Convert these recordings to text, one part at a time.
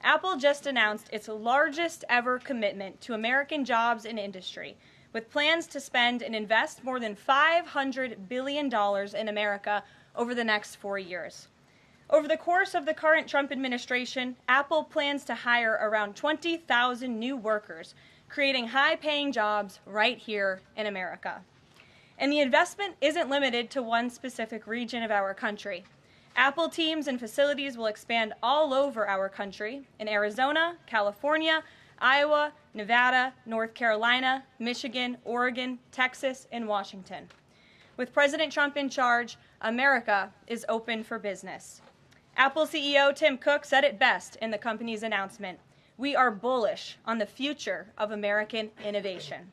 Apple just announced its largest ever commitment to American jobs and industry, with plans to spend and invest more than $500 billion in America over the next 4 years. Over the course of the current Trump administration, Apple plans to hire around 20,000 new workers, creating high-paying jobs right here in America. And the investment isn't limited to one specific region of our country. Apple teams and facilities will expand all over our country in Arizona, California, Iowa, Nevada, North Carolina, Michigan, Oregon, Texas, and Washington. With President Trump in charge, America is open for business. Apple CEO Tim Cook said it best in the company's announcement: "We are bullish on the future of American innovation."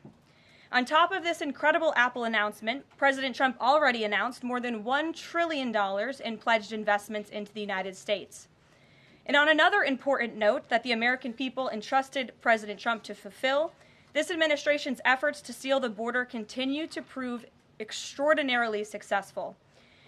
On top of this incredible Apple announcement, President Trump already announced more than $1 trillion in pledged investments into the United States. And on another important note that the American people entrusted President Trump to fulfill, this administration's efforts to seal the border continue to prove extraordinarily successful.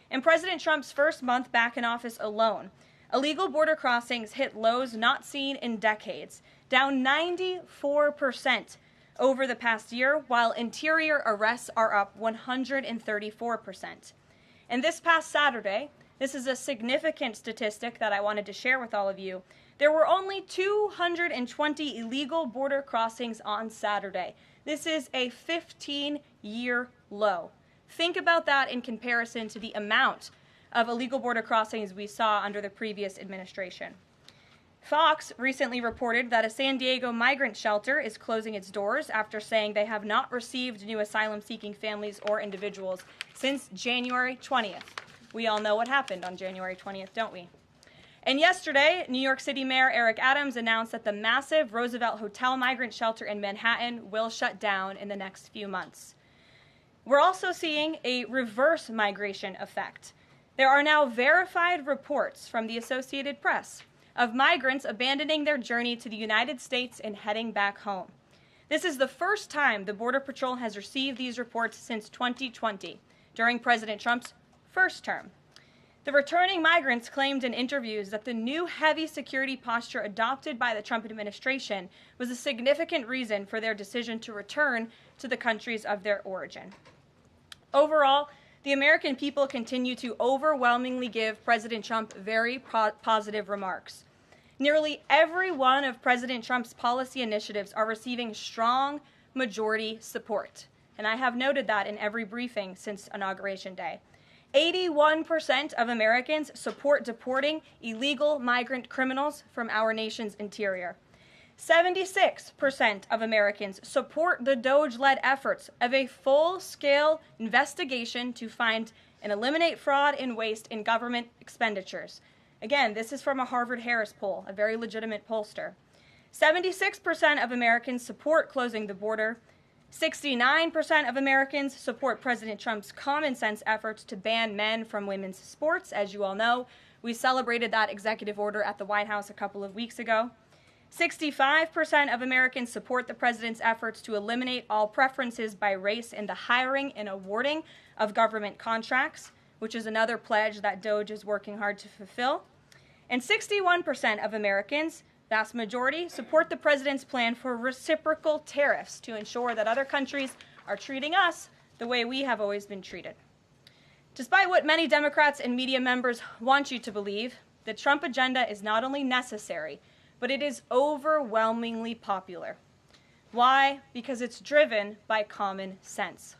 In President Trump's first month back in office alone, illegal border crossings hit lows not seen in decades, down 94% over the past year, while interior arrests are up 134%. And this past Saturday, this is a significant statistic that I wanted to share with all of you, there were only 220 illegal border crossings on Saturday. This is a 15-year low. Think about that in comparison to the amount of illegal border crossings we saw under the previous administration. Fox recently reported that a San Diego migrant shelter is closing its doors after saying they have not received new asylum-seeking families or individuals since January 20th. We all know what happened on January 20th, don't we? And yesterday, New York City Mayor Eric Adams announced that the massive Roosevelt Hotel migrant shelter in Manhattan will shut down in the next few months. We're also seeing a reverse migration effect. There are now verified reports from the Associated Press of migrants abandoning their journey to the United States and heading back home. This is the first time the Border Patrol has received these reports since 2020, during President Trump's first term. The returning migrants claimed in interviews that the new heavy security posture adopted by the Trump administration was a significant reason for their decision to return to the countries of their origin. Overall, the American people continue to overwhelmingly give President Trump very positive remarks. Nearly every one of President Trump's policy initiatives are receiving strong majority support, and I have noted that in every briefing since Inauguration Day. 81% of Americans support deporting illegal migrant criminals from our nation's interior. 76% of Americans support the Doge-led efforts of a full-scale investigation to find and eliminate fraud and waste in government expenditures. Again, this is from a Harvard-Harris poll, a very legitimate pollster. 76% of Americans support closing the border. 69% of Americans support President Trump's common-sense efforts to ban men from women's sports. As you all know, we celebrated that executive order at the White House a couple of weeks ago. 65% of Americans support the president's efforts to eliminate all preferences by race in the hiring and awarding of government contracts, which is another pledge that Doge is working hard to fulfill. And 61% of Americans, vast majority, support the president's plan for reciprocal tariffs to ensure that other countries are treating us the way we have always been treated. Despite what many Democrats and media members want you to believe, the Trump agenda is not only necessary, but it is overwhelmingly popular. Why? Because it's driven by common sense.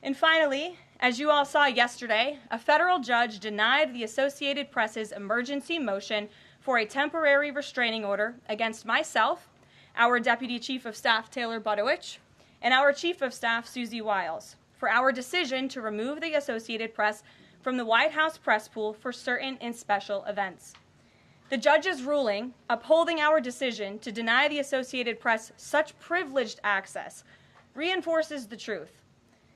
And finally, as you all saw yesterday, a federal judge denied the Associated Press's emergency motion for a temporary restraining order against myself, our Deputy Chief of Staff Taylor Budowich, and our Chief of Staff Susie Wiles for our decision to remove the Associated Press from the White House press pool for certain and special events. The judge's ruling, upholding our decision to deny the Associated Press such privileged access, reinforces the truth.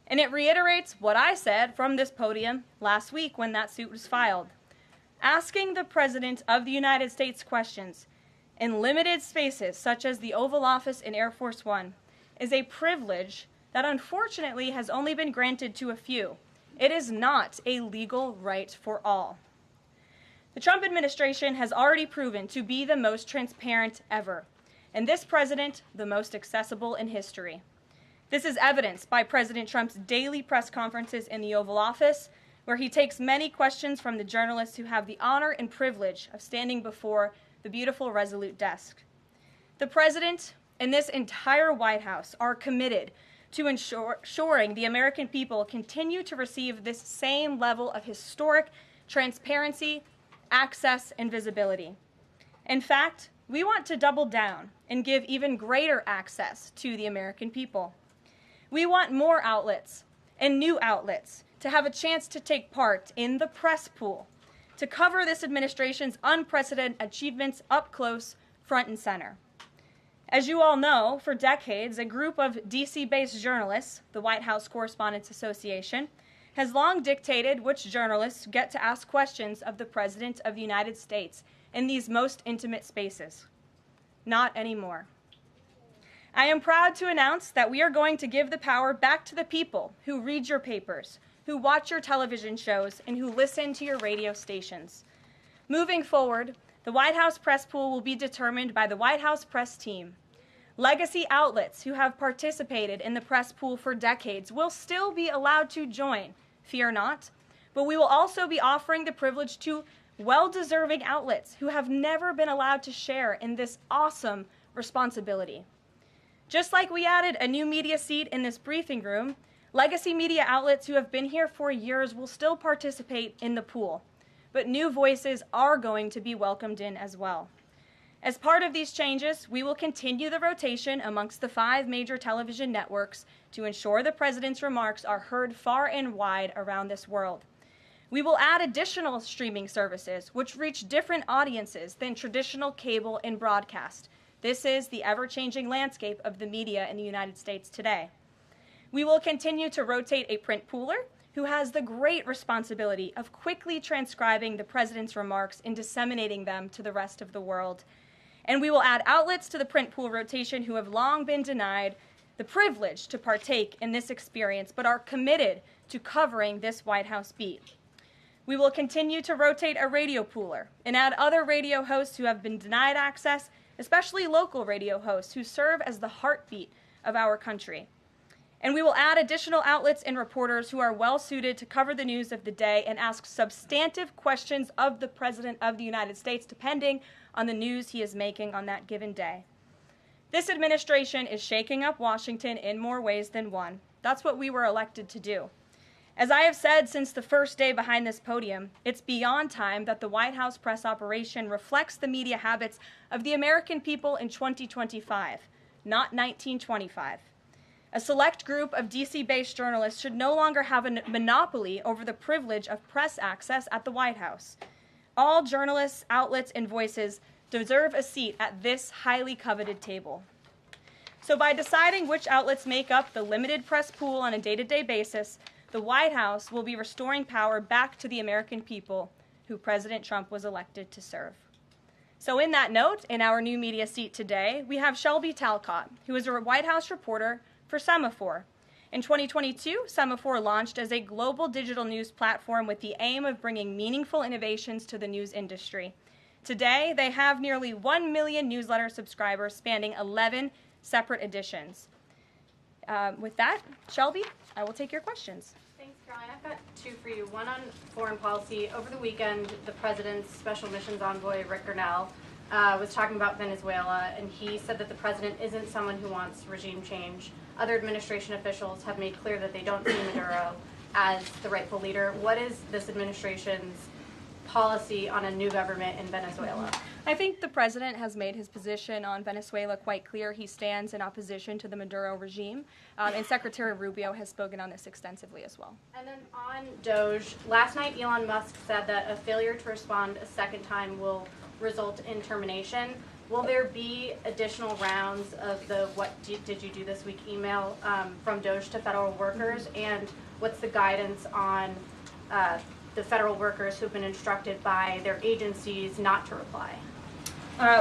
And it reiterates what I said from this podium last week when that suit was filed. Asking the President of the United States questions in limited spaces such as the Oval Office and Air Force One is a privilege that unfortunately has only been granted to a few. It is not a legal right for all. The Trump administration has already proven to be the most transparent ever, and this president the most accessible in history. This is evidenced by President Trump's daily press conferences in the Oval Office, where he takes many questions from the journalists who have the honor and privilege of standing before the beautiful, resolute desk. The president and this entire White House are committed to ensuring the American people continue to receive this same level of historic transparency, access, and visibility. In fact, we want to double down and give even greater access to the American people. We want more outlets and new outlets to have a chance to take part in the press pool, to cover this administration's unprecedented achievements up close, front and center. As you all know, for decades, a group of DC-based journalists, the White House Correspondents Association, has long dictated which journalists get to ask questions of the President of the United States in these most intimate spaces. Not anymore. I am proud to announce that we are going to give the power back to the people who read your papers, who watch your television shows, and who listen to your radio stations. Moving forward, the White House press pool will be determined by the White House press team. Legacy outlets who have participated in the press pool for decades will still be allowed to join, fear not, but we will also be offering the privilege to well-deserving outlets who have never been allowed to share in this awesome responsibility. Just like we added a new media seat in this briefing room, legacy media outlets who have been here for years will still participate in the pool, but new voices are going to be welcomed in as well. As part of these changes, we will continue the rotation amongst the 5 major television networks to ensure the president's remarks are heard far and wide around this world. We will add additional streaming services which reach different audiences than traditional cable and broadcast. This is the ever-changing landscape of the media in the United States today. We will continue to rotate a print pooler who has the great responsibility of quickly transcribing the president's remarks and disseminating them to the rest of the world. And we will add outlets to the print pool rotation who have long been denied the privilege to partake in this experience, but are committed to covering this White House beat. We will continue to rotate a radio pooler and add other radio hosts who have been denied access, especially local radio hosts who serve as the heartbeat of our country. And we will add additional outlets and reporters who are well-suited to cover the news of the day and ask substantive questions of the President of the United States, depending on the news he is making on that given day. This administration is shaking up Washington in more ways than one. That's what we were elected to do. As I have said since the first day behind this podium, it's beyond time that the White House press operation reflects the media habits of the American people in 2025, not 1925. A select group of DC-based journalists should no longer have a monopoly over the privilege of press access at the White House. All journalists, outlets, and voices deserve a seat at this highly coveted table. So by deciding which outlets make up the limited press pool on a day-to-day basis, the White House will be restoring power back to the American people who President Trump was elected to serve. So in that note, in our new media seat today, we have Shelby Talcott, who is a White House reporter for Semaphore. In 2022, Semaphore launched as a global digital news platform with the aim of bringing meaningful innovations to the news industry. Today, they have nearly 1 million newsletter subscribers spanning 11 separate editions. With that, Shelby, I will take your questions. Thanks, Caroline. I've got 2 for you. One on foreign policy. Over the weekend, the president's special missions envoy, Rick Grenell, was talking about Venezuela, and he said that the president isn't someone who wants regime change. Other administration officials have made clear that they don't see Maduro as the rightful leader. What is this administration's policy on a new government in Venezuela? I think the president has made his position on Venezuela quite clear. He stands in opposition to the Maduro regime, and Secretary Rubio has spoken on this extensively as well. And then on Doge, last night Elon Musk said that a failure to respond a second time will result in termination. Will there be additional rounds of the "what did you do this week" email from Doge to federal workers? And what's the guidance on the federal workers who've been instructed by their agencies not to reply?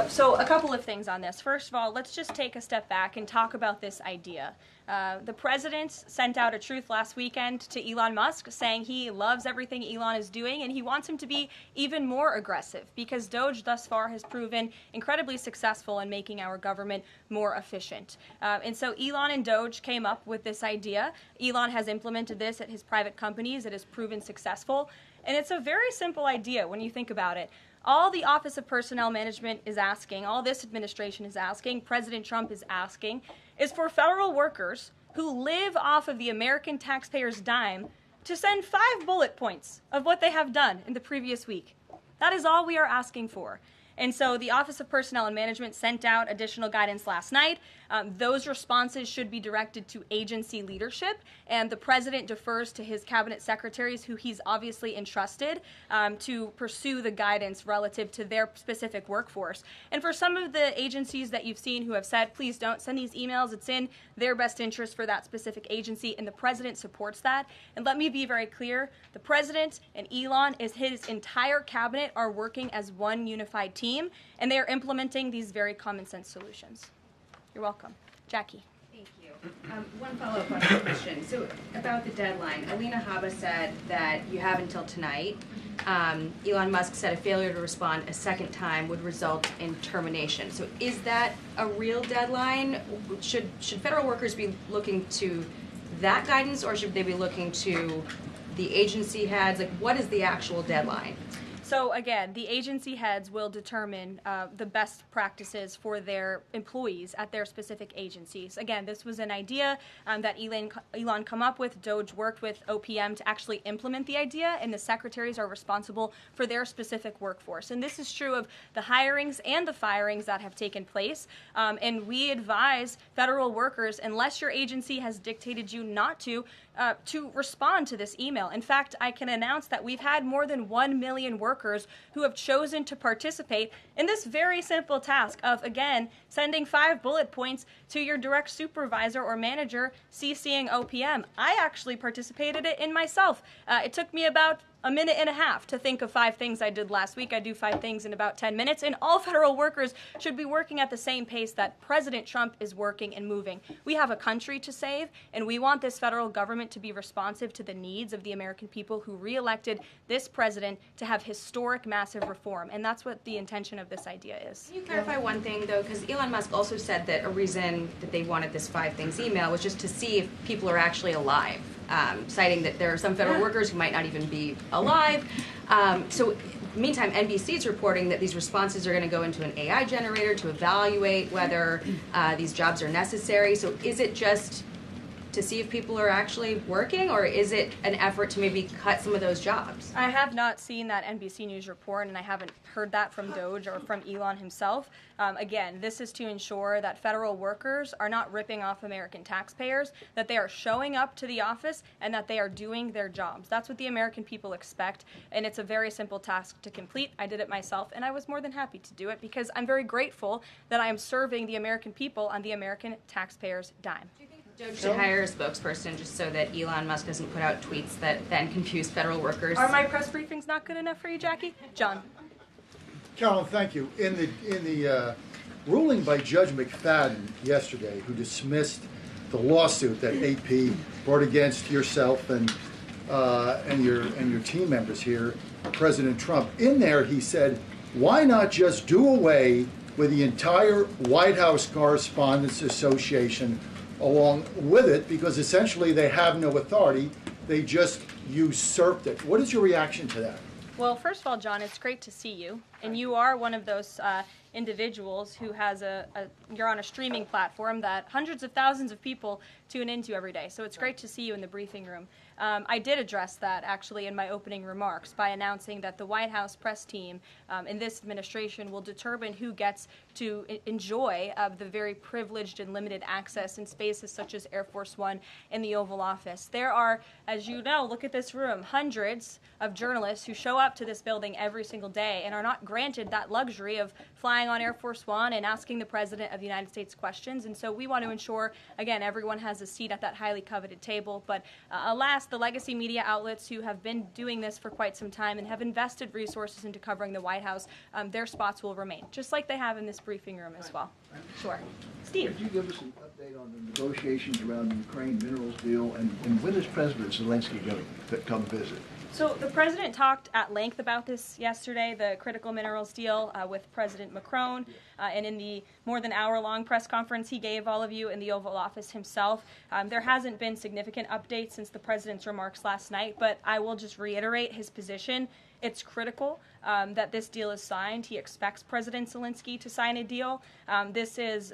So a couple of things on this. First of all, let's just take a step back and talk about this idea. The president sent out a truth last weekend to Elon Musk saying he loves everything Elon is doing and he wants him to be even more aggressive because Doge thus far has proven incredibly successful in making our government more efficient. And so Elon and Doge came up with this idea. Elon has implemented this at his private companies. It has proven successful. And it's a very simple idea when you think about it. All the Office of Personnel Management is asking, all this administration is asking, President Trump is asking, is for federal workers who live off of the American taxpayers' dime to send 5 bullet points of what they have done in the previous week. That is all we are asking for. And so the Office of Personnel and Management sent out additional guidance last night. Those responses should be directed to agency leadership, and the president defers to his cabinet secretaries, who he's obviously entrusted to pursue the guidance relative to their specific workforce. And for some of the agencies that you've seen who have said, please don't send these emails, it's in their best interest for that specific agency, and the president supports that. And let me be very clear, the president and Elon, as his entire cabinet, are working as one unified team, and they are implementing these very common sense solutions. You're welcome. Jackie. Thank you. One follow-up on that question. So about the deadline, Alina Habba said that you have until tonight. Elon Musk said a failure to respond a second time would result in termination. So is that a real deadline? Should federal workers be looking to that guidance, or should they be looking to the agency heads? Like, what is the actual deadline? So again, the agency heads will determine the best practices for their employees at their specific agencies. Again, this was an idea that Elon come up with. Doge worked with OPM to actually implement the idea, and the secretaries are responsible for their specific workforce. And this is true of the hirings and the firings that have taken place. And we advise federal workers, unless your agency has dictated you not to respond to this email. In fact, I can announce that we've had more than 1 million workers who have chosen to participate in this very simple task of, again, sending 5 bullet points to your direct supervisor or manager, CCing OPM. I actually participated in myself. It took me about a minute and a half to think of 5 things I did last week. I do 5 things in about 10 minutes, and all federal workers should be working at the same pace that President Trump is working and moving. We have a country to save, and we want this federal government to be responsive to the needs of the American people who re-elected this president to have historic, massive reform, and that's what the intention of this idea is. Can you clarify one thing, though? Because Elon Musk also said that a reason that they wanted this 5 things email was just to see if people are actually alive. Citing that there are some federal workers who might not even be alive. So, meantime, NBC is reporting that these responses are going to go into an AI generator to evaluate whether these jobs are necessary. So, is it just to see if people are actually working, or is it an effort to maybe cut some of those jobs? I have not seen that NBC News report, and I haven't heard that from Doge or from Elon himself. Again, this is to ensure that federal workers are not ripping off American taxpayers, that they are showing up to the office, and that they are doing their jobs. That's what the American people expect, and it's a very simple task to complete. I did it myself, and I was more than happy to do it because I'm very grateful that I am serving the American people on the American taxpayers' dime. Doge should hire a spokesperson just so that Elon Musk doesn't put out tweets that then confuse federal workers. Are my press briefings not good enough for you, Jackie? John. Caroline, thank you. In the ruling by Judge McFadden yesterday, who dismissed the lawsuit that AP brought against yourself and your team members here, President Trump, in there he said, why not just do away with the entire White House Correspondents Association along with it, because essentially they have no authority, they just usurped it. What is your reaction to that? Well, first of all, John, it's great to see you, and you are one of those individuals who has you're on a streaming platform that hundreds of thousands of people tune into every day, so it's great to see you in the briefing room. I did address that, actually, in my opening remarks by announcing that the White House press team in this administration will determine who gets to enjoy the very privileged and limited access in spaces such as Air Force One and the Oval Office. There are, as you know, look at this room, hundreds of journalists who show up to this building every single day and are not granted that luxury of flying on Air Force One and asking the President of the United States questions. And so we want to ensure, again, everyone has a seat at that highly coveted table. But alas, past, the legacy media outlets who have been doing this for quite some time and have invested resources into covering the White House, their spots will remain, just like they have in this briefing room as well. Sure. Steve. Could you give us an update on the negotiations around the Ukraine minerals deal, and when is President Zelensky going to come visit? So the president talked at length about this yesterday, the critical minerals deal with President Macron, and in the more than hour-long press conference he gave all of you in the Oval Office himself. There hasn't been significant updates since the president's remarks last night, but I will just reiterate his position. It's critical that this deal is signed. He expects President Zelensky to sign a deal. This is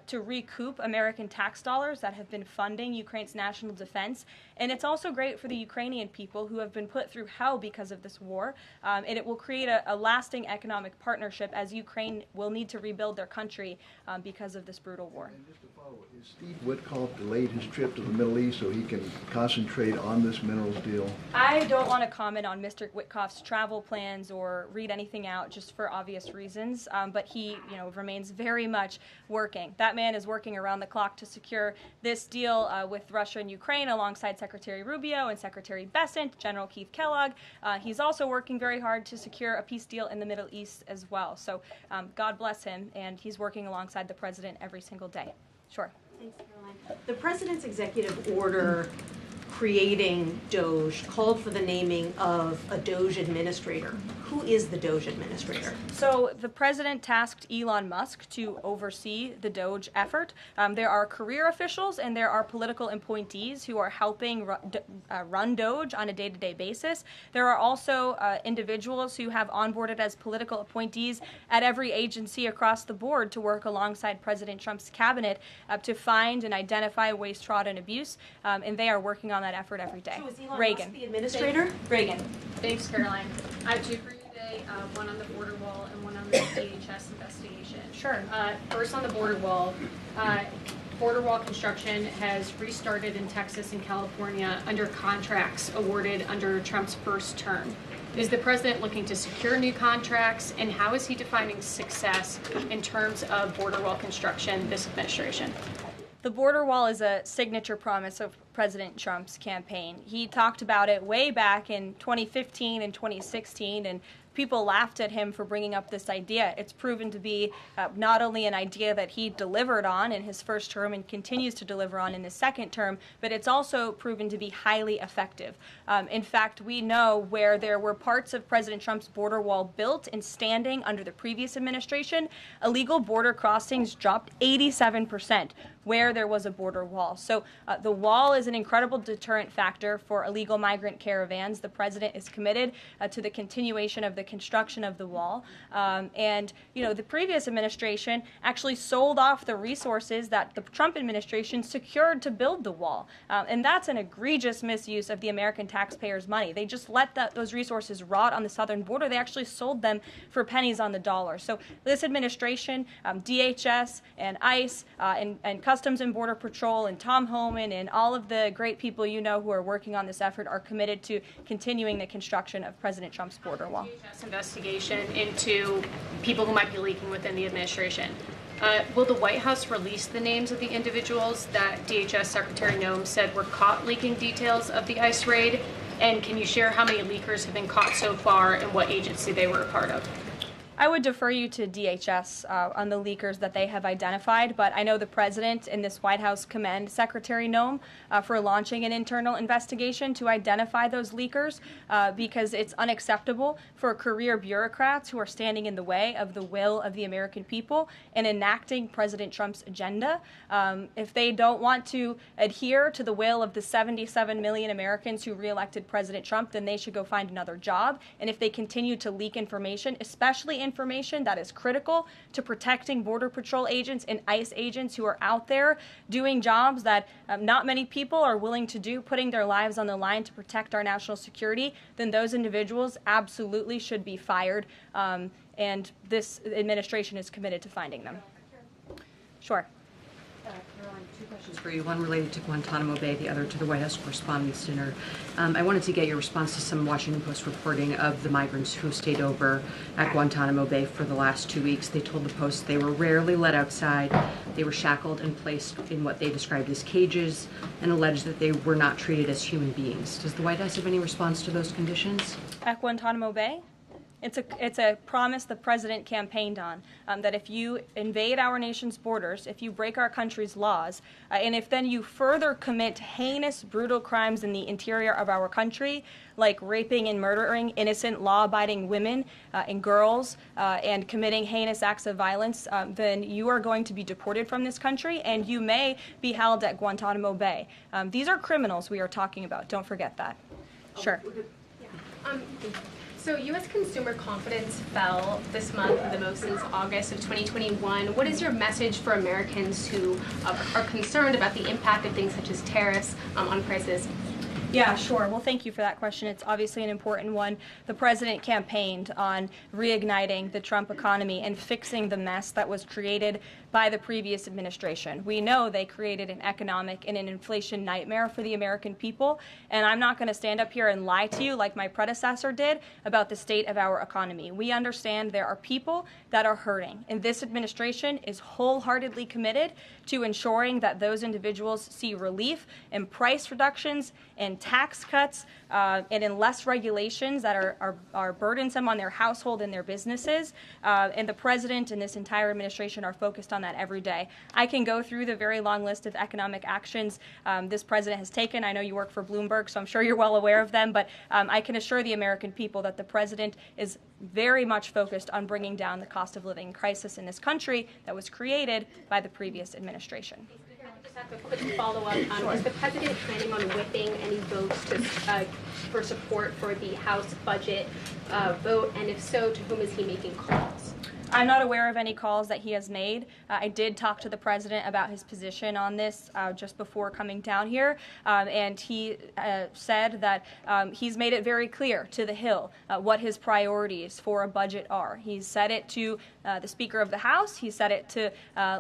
to recoup American tax dollars that have been funding Ukraine's national defense. And it's also great for the Ukrainian people who have been put through hell because of this war. And it will create a lasting economic partnership as Ukraine will need to rebuild their country because of this brutal war. And just to follow, is Steve Witkoff delayed his trip to the Middle East so he can concentrate on this minerals deal? I don't want to comment on Mr. Witkoff's travel plans or read anything out just for obvious reasons, but he remains very much working. That man is working around the clock to secure this deal with Russia and Ukraine alongside Secretary Rubio and Secretary Bessent, General Keith Kellogg. He's also working very hard to secure a peace deal in the Middle East as well. So God bless him, and he's working alongside the president every single day. Sure. Thanks, Caroline. The president's executive order creating Doge called for the naming of a Doge administrator. Who is the Doge administrator? So the president tasked Elon Musk to oversee the Doge effort. There are career officials and there are political appointees who are helping run Doge on a day-to-day basis. There are also individuals who have onboarded as political appointees at every agency across the board to work alongside President Trump's cabinet to find and identify waste, fraud, and abuse, and they are working on that effort every day. So is Elon Reagan. Musk the administrator? Reagan. Thanks, Caroline. I have two for you today, one on the border wall and one on the DHS investigation. Sure. First on the border wall. Border wall construction has restarted in Texas and California under contracts awarded under Trump's first term. Is the president looking to secure new contracts, and how is he defining success in terms of border wall construction this administration? The border wall is a signature promise of President Trump's campaign. He talked about it way back in 2015 and 2016, and people laughed at him for bringing up this idea. It's proven to be not only an idea that he delivered on in his first term and continues to deliver on in his second term, but it's also proven to be highly effective. In fact, we know where there were parts of President Trump's border wall built and standing under the previous administration, illegal border crossings dropped 87% where there was a border wall. So the wall is an incredible deterrent factor for illegal migrant caravans. The president is committed to the continuation of the construction of the wall. And the previous administration actually sold off the resources that the Trump administration secured to build the wall. And that's an egregious misuse of the American taxpayers' money. They just let those resources rot on the southern border. They actually sold them for pennies on the dollar. So this administration, DHS and ICE and Customs and Border Patrol and Tom Homan and all of the great people who are working on this effort are committed to continuing the construction of President Trump's border wall. DHS investigation into people who might be leaking within the administration. Will the White House release the names of the individuals that DHS Secretary Noem said were caught leaking details of the ICE raid? And can you share how many leakers have been caught so far and what agency they were a part of? I would defer you to DHS on the leakers that they have identified, but I know the president and this White House commend Secretary Noem for launching an internal investigation to identify those leakers because it's unacceptable for career bureaucrats who are standing in the way of the will of the American people and enacting President Trump's agenda. If they don't want to adhere to the will of the 77 million Americans who reelected President Trump, then they should go find another job. And if they continue to leak information, especially information that is critical to protecting Border Patrol agents and ICE agents who are out there doing jobs that not many people are willing to do, putting their lives on the line to protect our national security, then those individuals absolutely should be fired. And this administration is committed to finding them. Sure. Caroline, two questions for you. One related to Guantanamo Bay, the other to the White House Correspondents' Dinner. I wanted to get your response to some Washington Post reporting of the migrants who stayed over at Guantanamo Bay for the last 2 weeks. They told the Post they were rarely let outside. They were shackled and placed in what they described as cages and alleged that they were not treated as human beings. Does the White House have any response to those conditions? At Guantanamo Bay? It's a promise the president campaigned on, that if you invade our nation's borders, if you break our country's laws, and if then you further commit heinous, brutal crimes in the interior of our country, like raping and murdering innocent, law-abiding women and girls, and committing heinous acts of violence, then you are going to be deported from this country, and you may be held at Guantanamo Bay. These are criminals we are talking about. Don't forget that. Sure. So U.S. consumer confidence fell this month the most since August of 2021. What is your message for Americans who are concerned about the impact of things such as tariffs on prices? Yeah, sure. Well, thank you for that question. It's obviously an important one. The president campaigned on reigniting the Trump economy and fixing the mess that was created by the previous administration. We know they created an economic and an inflation nightmare for the American people, and I'm not going to stand up here and lie to you like my predecessor did about the state of our economy. We understand there are people that are hurting, and this administration is wholeheartedly committed to ensuring that those individuals see relief and price reductions and tax cuts and in less regulations that are burdensome on their household and their businesses. And the president and this entire administration are focused on that every day. I can go through the very long list of economic actions this president has taken. I know you work for Bloomberg, so I'm sure you're well aware of them, but I can assure the American people that the president is very much focused on bringing down the cost of living crisis in this country that was created by the previous administration. Just have a quick follow-up. Sure. Is the president planning on whipping any votes for support for the House budget vote? And if so, to whom is he making calls? I'm not aware of any calls that he has made. I did talk to the president about his position on this just before coming down here, and he said that he's made it very clear to the Hill what his priorities for a budget are. He's said it to the Speaker of the House. He said it to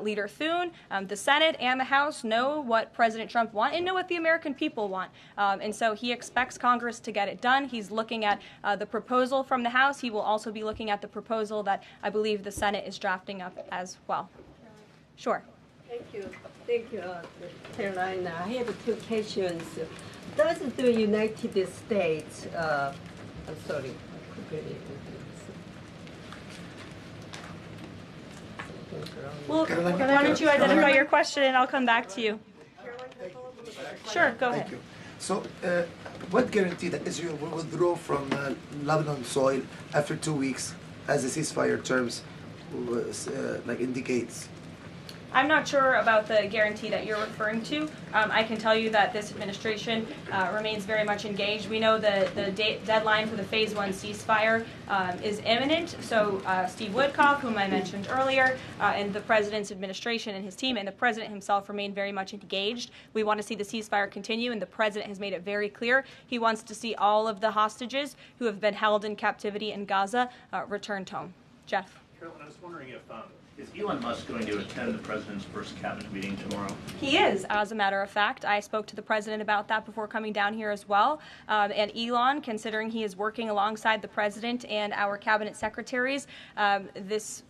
Leader Thune. The Senate and the House know what President Trump wants and know what the American people want. And so he expects Congress to get it done. He's looking at the proposal from the House. He will also be looking at the proposal that I believe the Senate is drafting up as well. Sure. Thank you, Caroline. I have two questions. Does the United States, I'm sorry, Well, why don't you identify your question and I'll come back to you. Sure, go ahead. Thank you. So, what guarantee that Israel will withdraw from Lebanon soil after 2 weeks, as the ceasefire terms indicates? I'm not sure about the guarantee that you're referring to. I can tell you that this administration remains very much engaged. We know the deadline for the Phase 1 ceasefire is imminent. So Steve Woodcock, whom I mentioned earlier, and the president's administration and his team and the president himself remain very much engaged. We want to see the ceasefire continue, and the president has made it very clear he wants to see all of the hostages who have been held in captivity in Gaza returned home. Jeff. Caroline, I was wondering if is Elon Musk going to attend the president's first cabinet meeting tomorrow? He is, as a matter of fact. I spoke to the president about that before coming down here as well. And Elon, considering he is working alongside the president and our cabinet secretaries, this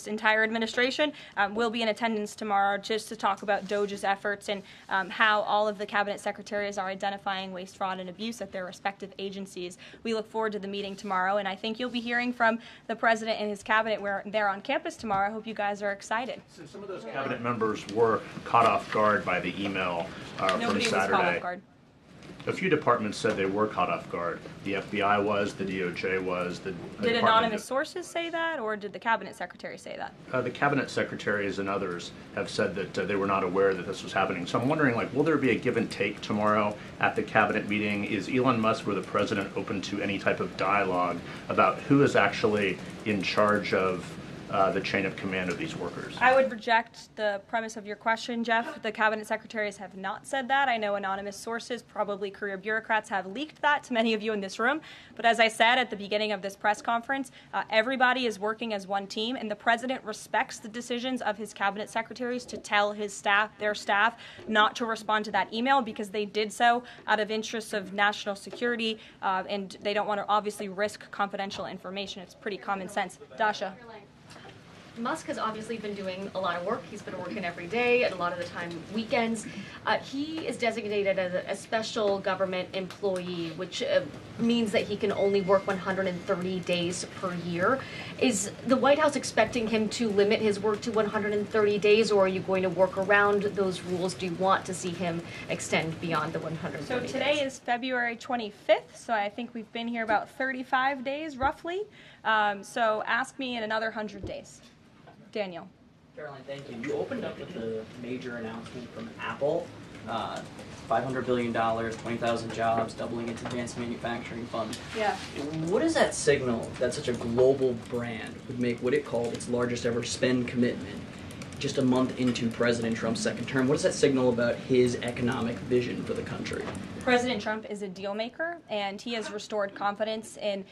entire administration will be in attendance tomorrow just to talk about Doge's efforts and how all of the cabinet secretaries are identifying waste, fraud, and abuse at their respective agencies. We look forward to the meeting tomorrow, and I think you'll be hearing from the president and his cabinet where they're on campus tomorrow. I hope you guys are excited. Since some of those cabinet members were caught off guard by the email from Saturday. Nobody was caught off guard. A few departments said they were caught off guard. The FBI was, the DOJ was. Did anonymous sources say that, or did the cabinet secretary say that? The cabinet secretaries and others have said that they were not aware that this was happening. So I'm wondering, will there be a give and take tomorrow at the cabinet meeting? Is Elon Musk or the president open to any type of dialogue about who is actually in charge of the chain of command of these workers? I would reject the premise of your question, Jeff. The cabinet secretaries have not said that. I know anonymous sources, probably career bureaucrats, have leaked that to many of you in this room. But as I said at the beginning of this press conference, everybody is working as one team, and the president respects the decisions of his cabinet secretaries to tell their staff, not to respond to that email because they did so out of interests of national security, and they don't want to obviously risk confidential information. It's pretty common sense. Dasha. Musk has obviously been doing a lot of work. He's been working every day, and a lot of the time weekends. He is designated as a special government employee, which means that he can only work 130 days per year. Is the White House expecting him to limit his work to 130 days, or are you going to work around those rules? Do you want to see him extend beyond the 130 So today is February 25th, so I think we've been here about 35 days, roughly. So ask me in another 100 days. Daniel. Caroline, thank you. You opened up with a major announcement from Apple, $500 billion, 20,000 jobs, doubling its advanced manufacturing fund. Yeah. What does that signal that such a global brand would make what it called its largest ever spend commitment just a month into President Trump's second term? What does that signal about his economic vision for the country? President Trump is a deal maker, and he has restored confidence in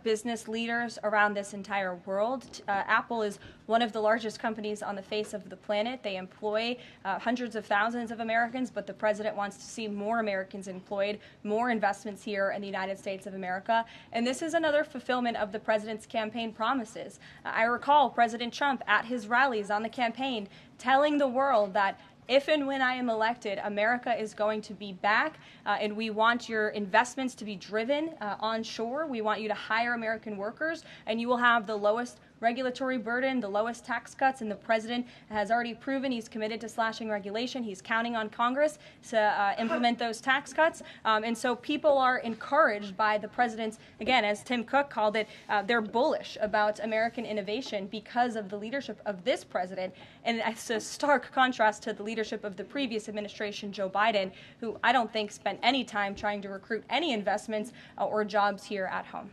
business leaders around this entire world. Apple is one of the largest companies on the face of the planet. They employ hundreds of thousands of Americans, but the president wants to see more Americans employed, more investments here in the United States of America. And this is another fulfillment of the president's campaign promises. I recall President Trump at his rallies on the campaign telling the world that if and when I am elected, America is going to be back, and we want your investments to be driven onshore. We want you to hire American workers, and you will have the lowest regulatory burden, the lowest tax cuts, and the president has already proven he's committed to slashing regulation. He's counting on Congress to implement those tax cuts. And so people are encouraged by the president's, again, as Tim Cook called it, they're bullish about American innovation because of the leadership of this president. And it's a stark contrast to the leadership of the previous administration, Joe Biden, who I don't think spent any time trying to recruit any investments or jobs here at home.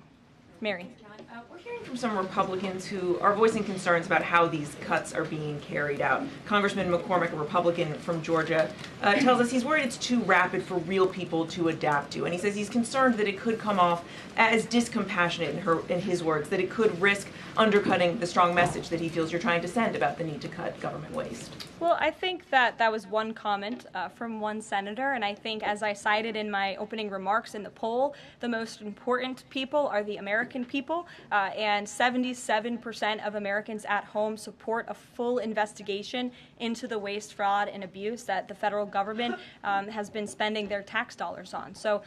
Mary. We're hearing from some Republicans who are voicing concerns about how these cuts are being carried out. Congressman McCormick, a Republican from Georgia, tells us he's worried it's too rapid for real people to adapt to. And he says he's concerned that it could come off as discompassionate, in his words, that it could risk undercutting the strong message that he feels you're trying to send about the need to cut government waste. Well, I think that was one comment from one senator, and I think, as I cited in my opening remarks in the poll, the most important people are the American people, and 77% of Americans at home support a full investigation into the waste, fraud, and abuse that the federal government has been spending their tax dollars on. So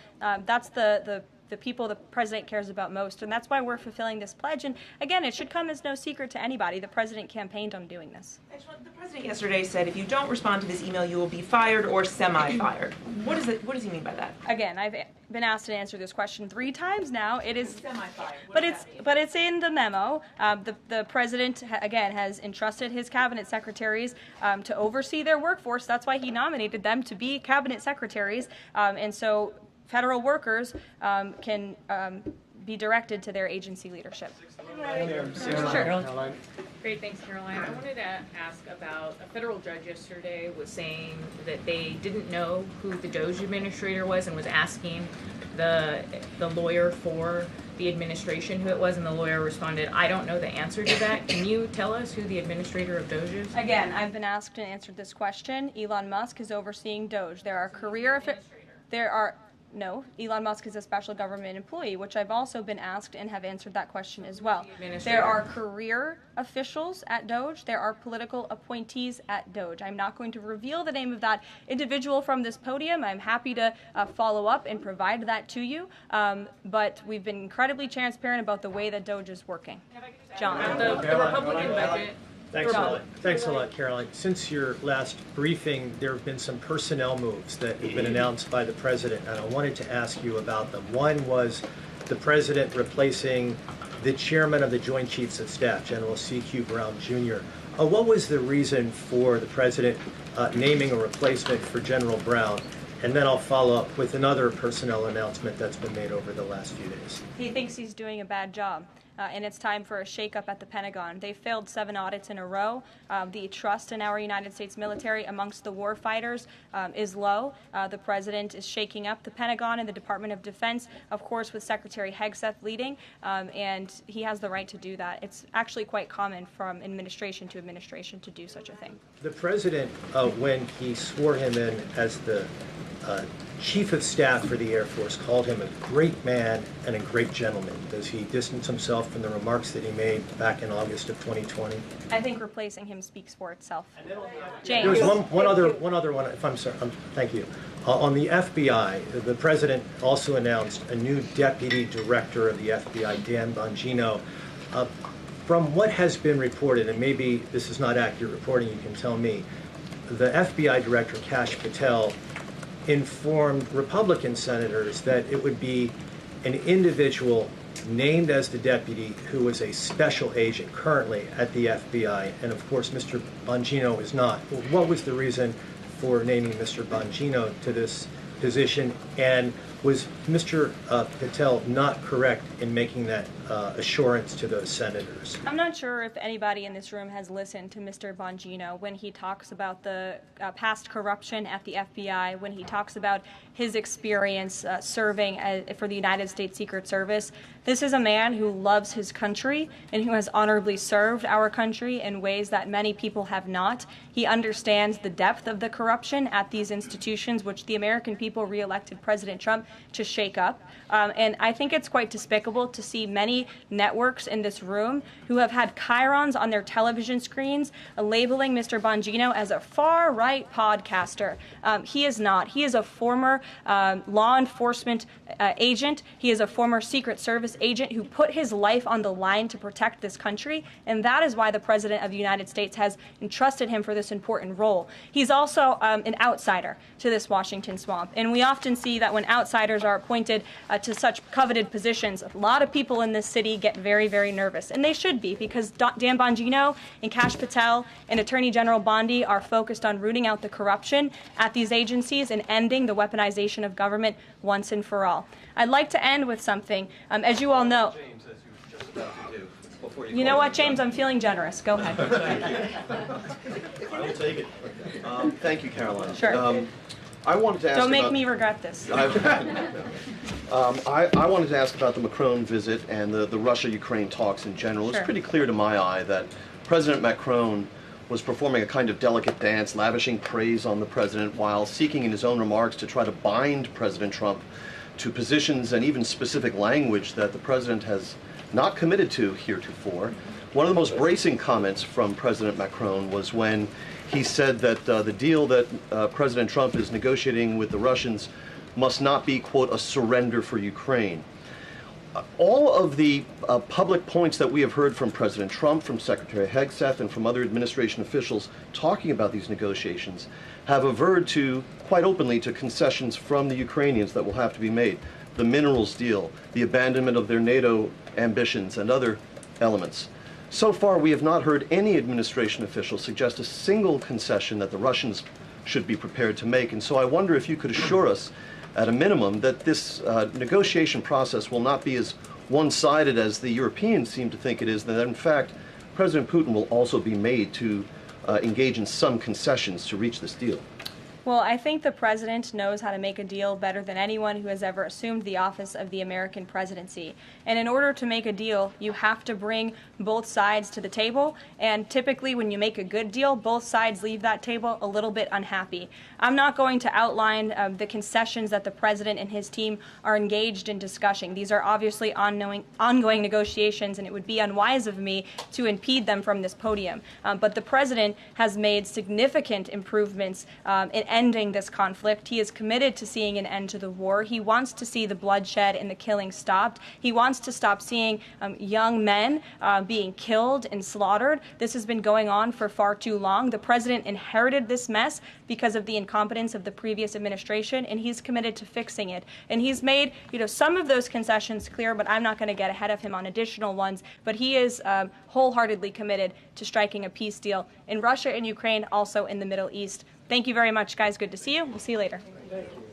that's the people the president cares about most, and that's why we're fulfilling this pledge. And again, it should come as no secret to anybody. The president campaigned on doing this. The president yesterday said if you don't respond to this email, you will be fired or semi-fired. What does he mean by that? Again, I've been asked to answer this question 3 times now. It is semi-fired. But it's in the memo. The president again has entrusted his cabinet secretaries to oversee their workforce. That's why he nominated them to be cabinet secretaries, and so federal workers can be directed to their agency leadership. Sure. Great, thanks, Caroline. I wanted to ask about a federal judge yesterday was saying that they didn't know who the Doge administrator was and was asking the lawyer for the administration who it was, and the lawyer responded, I don't know the answer to that. Can you tell us who the administrator of Doge is? Again, I've been asked and answered this question. Elon Musk is overseeing Doge. No, Elon Musk is a special government employee, which I've also been asked and have answered that question as well. There are career officials at Doge. There are political appointees at Doge. I'm not going to reveal the name of that individual from this podium. I'm happy to follow up and provide that to you. But we've been incredibly transparent about the way that Doge is working. John. The Republican budget. Thanks a lot, Caroline. Since your last briefing, there have been some personnel moves that have been announced by the president, and I wanted to ask you about them. One was the president replacing the chairman of the Joint Chiefs of Staff, General C.Q. Brown Jr. What was the reason for the president naming a replacement for General Brown? And then I'll follow up with another personnel announcement that's been made over the last few days. He thinks he's doing a bad job. and it's time for a shakeup at the Pentagon. They failed 7 audits in a row. The trust in our United States military amongst the war fighters is low. The president is shaking up the Pentagon and the Department of Defense, of course, with Secretary Hegseth leading, and he has the right to do that. It's actually quite common from administration to administration to do such a thing. The president, when he swore him in as the Chief of Staff for the Air Force, called him a great man and a great gentleman. Does he distance himself from the remarks that he made back in August of 2020? I think replacing him speaks for itself. James. There was one other one, if I'm sorry, thank you. On the FBI, the president also announced a new deputy director of the FBI, Dan Bongino. From what has been reported, and maybe this is not accurate reporting, you can tell me, the FBI director, Kash Patel, informed Republican senators that it would be an individual named as the deputy who was a special agent currently at the FBI, and of course Mr. Bongino is not. What was the reason for naming Mr. Bongino to this position, and was Mr. Patel not correct in making that assurance to those senators? I'm not sure if anybody in this room has listened to Mr. Bongino when he talks about the past corruption at the FBI, when he talks about his experience serving for the United States Secret Service. This is a man who loves his country and who has honorably served our country in ways that many people have not. He understands the depth of the corruption at these institutions, which the American people re-elected President Trump to shake up. And I think it's quite despicable to see many networks in this room who have had chyrons on their television screens labeling Mr. Bongino as a far-right podcaster. He is not. He is a former law enforcement agent. He is a former Secret Service agent who put his life on the line to protect this country, and that is why the President of the United States has entrusted him for this important role. He's also an outsider to this Washington swamp, and we often see that when outsiders are appointed to such coveted positions, a lot of people in this city get very, very nervous, and they should be, because Dan Bongino and Kash Patel and Attorney General Bondi are focused on rooting out the corruption at these agencies and ending the weaponization of government once and for all. I'd like to end with something. As you all know, you know what, James? I'm feeling generous. Go ahead. Thank you. I will take it. Thank you, Caroline. Sure. I wanted to ask. Don't make me regret this. I wanted to ask about the Macron visit and the Russia-Ukraine talks in general. Sure. It's pretty clear to my eye that President Macron was performing a kind of delicate dance, lavishing praise on the president while seeking in his own remarks to try to bind President Trump to positions and even specific language that the president has not committed to heretofore. One of the most bracing comments from President Macron was when he said that the deal that President Trump is negotiating with the Russians must not be, quote, a surrender for Ukraine. All of the public points that we have heard from President Trump, from Secretary Hegseth, and from other administration officials talking about these negotiations have averred to, quite openly, to concessions from the Ukrainians that will have to be made. The minerals deal, the abandonment of their NATO ambitions, and other elements. So far, we have not heard any administration official suggest a single concession that the Russians should be prepared to make. And so I wonder if you could assure us, at a minimum, that this negotiation process will not be as one-sided as the Europeans seem to think it is, that in fact, President Putin will also be made to engage in some concessions to reach this deal. Well, I think the president knows how to make a deal better than anyone who has ever assumed the office of the American presidency. And in order to make a deal, you have to bring both sides to the table. And typically, when you make a good deal, both sides leave that table a little bit unhappy. I'm not going to outline the concessions that the president and his team are engaged in discussing. These are obviously ongoing negotiations, and it would be unwise of me to impede them from this podium. But the president has made significant improvements in ending this conflict. He is committed to seeing an end to the war. He wants to see the bloodshed and the killing stopped. He wants to stop seeing young men being killed and slaughtered. This has been going on for far too long. The president inherited this mess because of the incompetence of the previous administration, and he's committed to fixing it. And he's made, some of those concessions clear, but I'm not going to get ahead of him on additional ones. But he is wholeheartedly committed to striking a peace deal in Russia and Ukraine, also in the Middle East. Thank you very much, guys. Good to see you. We'll see you later. Thank you.